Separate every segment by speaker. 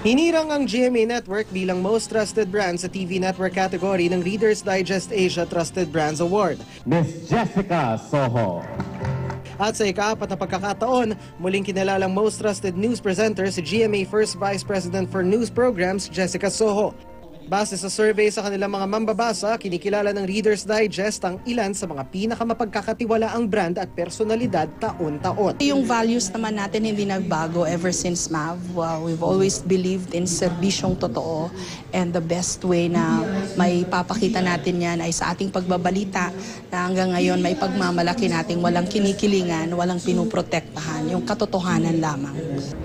Speaker 1: Hinirang ang GMA Network bilang Most Trusted Brand sa TV Network category ng Reader's Digest Asia Trusted Brands Award.
Speaker 2: Miss Jessica Soho.
Speaker 1: At sa ika-4 na pagkakataon, muling kinalalang Most Trusted News Presenter si GMA First Vice President for News Programs, Jessica Soho. Base sa survey sa kanilang mga mambabasa, kinikilala ng Reader's Digest ang ilan sa mga pinakamapagkakatiwalaang brand at personalidad taon-taon.
Speaker 3: Yung values naman natin hindi nagbago ever since MAV. We've always believed in serbisyong totoo, and the best way na may papakita natin yan ay sa ating pagbabalita na hanggang ngayon may pagmamalaki natin walang kinikilingan, walang pinuprotektahan, yung katotohanan lamang.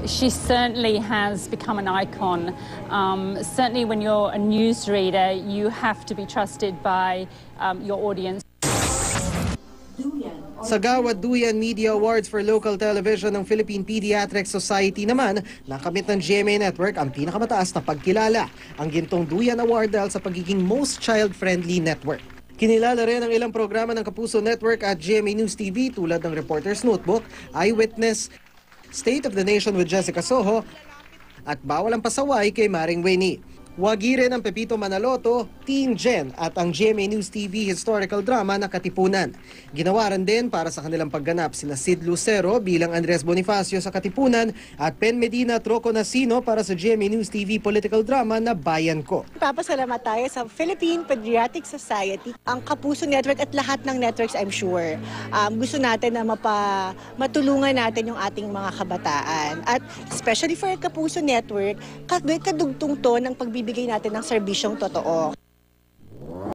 Speaker 4: She certainly has become an icon. Certainly when you're a news reader, you have to be trusted by your audience.
Speaker 1: Sa Gawad Duyan Media Awards for Local Television ng Philippine Pediatric Society naman, nakamit ng GMA Network ang pinakamataas na pagkilala, ang Gintong Duyan Award dahil sa pagiging most child-friendly network. Kinilala rin ang ilang programa ng Kapuso Network at GMA News TV tulad ng Reporter's Notebook, Eyewitness, State of the Nation with Jessica Soho, at Bawal ang Pasaway kay Maring Winnie. Wagi rin ang Pepito Manaloto, Teen Gen at ang GMA News TV historical drama na Katipunan. Ginawaran din para sa kanilang pagganap sina Sid Lucero bilang Andres Bonifacio sa Katipunan at Pen Medina at Rocco Nasino para sa GMA News TV political drama na Bayan Ko.
Speaker 5: Papasalamat tayo sa Philippine Pediatric Society, ang Kapuso Network at lahat ng networks, I'm sure. Gusto natin na matulungan natin yung ating mga kabataan. At especially for Kapuso Network, kadugtong to ng pagbibigay natin ng serbisyong totoo.